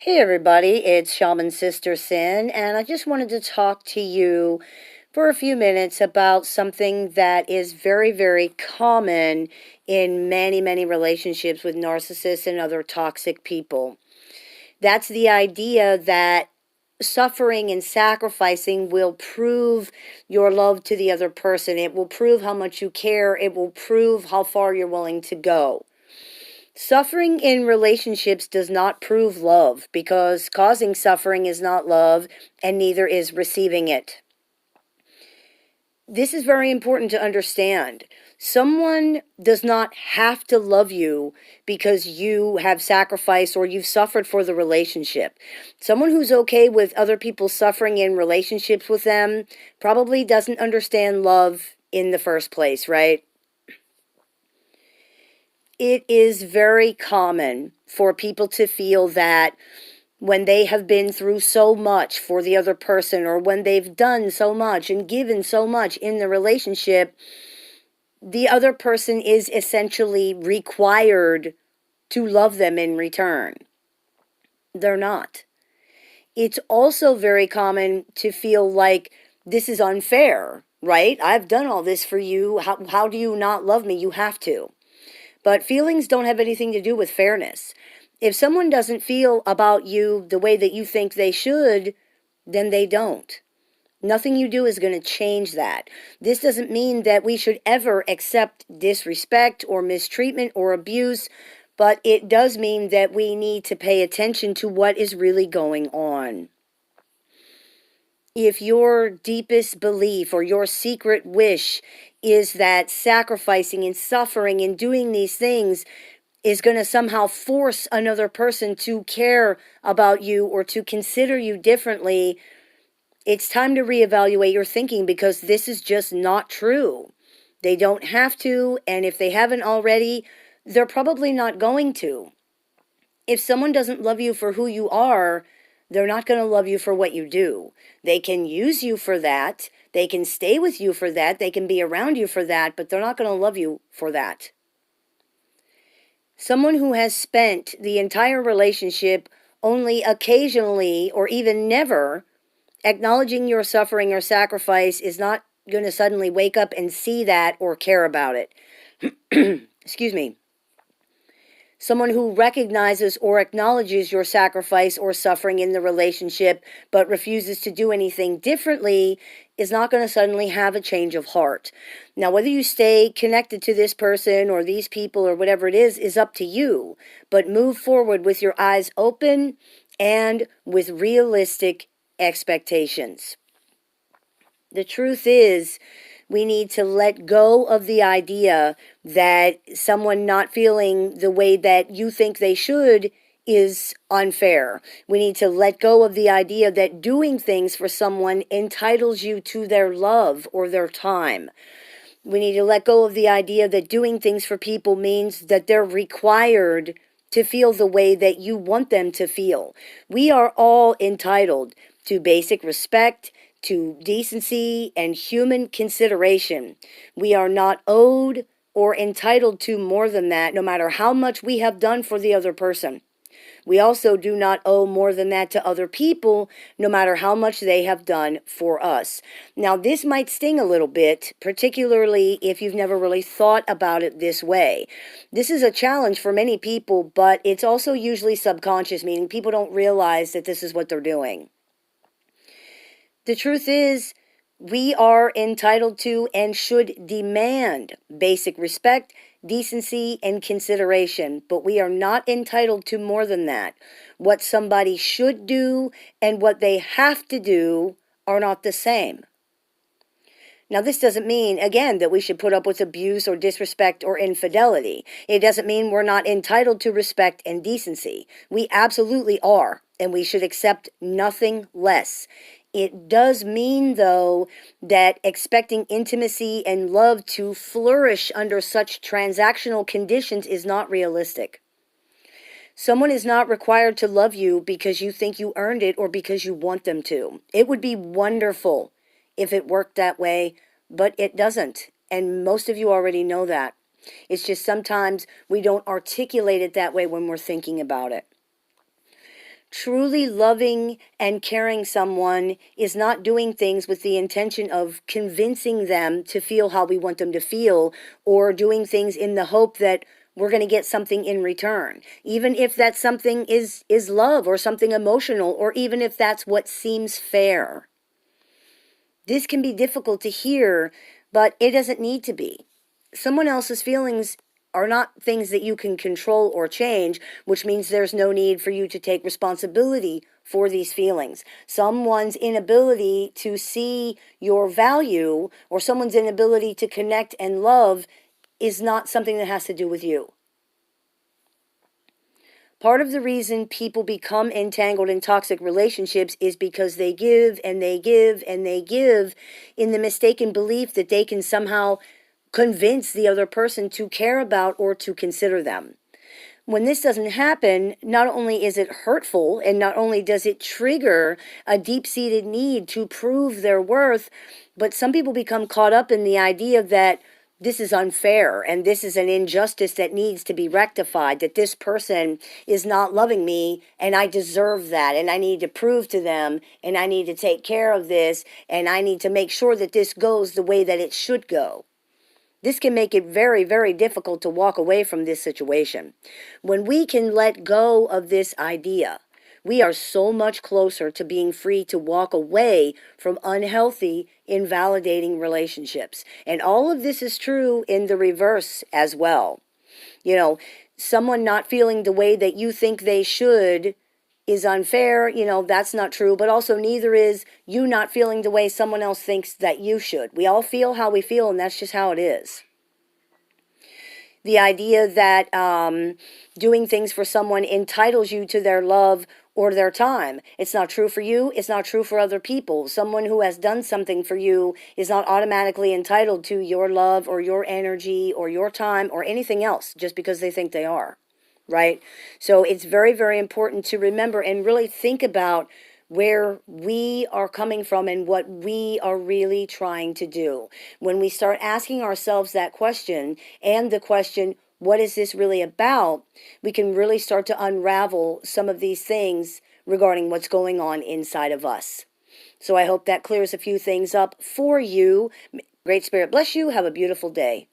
Hey everybody, it's Shaman Sister Sin, and I just wanted to talk to you for a few minutes about something that is very, very common in many, many relationships with narcissists and other toxic people. That's the idea that suffering and sacrificing will prove your love to the other person. It will prove how much you care. It will prove how far you're willing to go. Suffering in relationships does not prove love because causing suffering is not love and neither is receiving it. This is very important to understand. Someone does not have to love you because you have sacrificed or you've suffered for the relationship. Someone who's okay with other people suffering in relationships with them probably doesn't understand love in the first place, right? It is very common for people to feel that when they have been through so much for the other person, or when they've done so much and given so much in the relationship, the other person is essentially required to love them in return. They're not. It's also very common to feel like this is unfair, right? I've done all this for you. How do you not love me? You have to. But feelings don't have anything to do with fairness. If someone doesn't feel about you the way that you think they should, then they don't. Nothing you do is going to change that. This doesn't mean that we should ever accept disrespect or mistreatment or abuse, but it does mean that we need to pay attention to what is really going on. If your deepest belief or your secret wish is that sacrificing and suffering and doing these things is going to somehow force another person to care about you or to consider you differently, it's time to reevaluate your thinking because this is just not true. They don't have to, and if they haven't already, they're probably not going to. If someone doesn't love you for who you are, they're not going to love you for what you do. They can use you for that. They can stay with you for that. They can be around you for that, but they're not going to love you for that. Someone who has spent the entire relationship only occasionally or even never acknowledging your suffering or sacrifice is not going to suddenly wake up and see that or care about it. Excuse me. Someone who recognizes or acknowledges your sacrifice or suffering in the relationship but refuses to do anything differently is not going to suddenly have a change of heart. Now, whether you stay connected to this person or these people or whatever it is up to you. But move forward with your eyes open and with realistic expectations. The truth is, we need to let go of the idea that someone not feeling the way that you think they should is unfair. We need to let go of the idea that doing things for someone entitles you to their love or their time. We need to let go of the idea that doing things for people means that they're required to feel the way that you want them to feel. We are all entitled to basic respect, to decency and human consideration. We are not owed or entitled to more than that, no matter how much we have done for the other person. We also do not owe more than that to other people, no matter how much they have done for us. Now, this might sting a little bit, particularly if you've never really thought about it this way. This is a challenge for many people, but it's also usually subconscious, meaning people don't realize that this is what they're doing. The truth is, we are entitled to and should demand basic respect, decency, and consideration, but we are not entitled to more than that. What somebody should do and what they have to do are not the same. Now, this doesn't mean, again, that we should put up with abuse or disrespect or infidelity. It doesn't mean we're not entitled to respect and decency. We absolutely are, and we should accept nothing less. It does mean, though, that expecting intimacy and love to flourish under such transactional conditions is not realistic. Someone is not required to love you because you think you earned it or because you want them to. It would be wonderful if it worked that way, but it doesn't. And most of you already know that. It's just sometimes we don't articulate it that way when we're thinking about it. Truly loving and caring someone is not doing things with the intention of convincing them to feel how we want them to feel, or doing things in the hope that we're going to get something in return. Even if that something is love or something emotional, or even if that's what seems fair. This can be difficult to hear, but it doesn't need to be. Someone else's feelings are not things that you can control or change, which means there's no need for you to take responsibility for these feelings. Someone's inability to see your value, or someone's inability to connect and love, is not something that has to do with you. Part of the reason people become entangled in toxic relationships is because they give and they give and they give in the mistaken belief that they can somehow convince the other person to care about or to consider them. When this doesn't happen, not only is it hurtful, and not only does it trigger a deep-seated need to prove their worth, but some people become caught up in the idea that this is unfair and this is an injustice that needs to be rectified, that this person is not loving me and I deserve that, and I need to prove to them, and I need to take care of this, and I need to make sure that this goes the way that it should go. This can make it very, very difficult to walk away from this situation. When we can let go of this idea, we are so much closer to being free to walk away from unhealthy, invalidating relationships. And all of this is true in the reverse as well. You know, someone not feeling the way that you think they should is unfair. That's not true. But also, neither is you not feeling the way someone else thinks that you should. We all feel how we feel, and that's just how it is. The idea that doing things for someone entitles you to their love or their time. It's not true for you. It's not true for other people. Someone who has done something for you is not automatically entitled to your love or your energy or your time or anything else just because they think they are. Right? So it's very, very important to remember and really think about where we are coming from and what we are really trying to do. When we start asking ourselves that question, and the question, what is this really about, we can really start to unravel some of these things regarding what's going on inside of us. So I hope that clears a few things up for you. Great Spirit bless you. Have a beautiful day.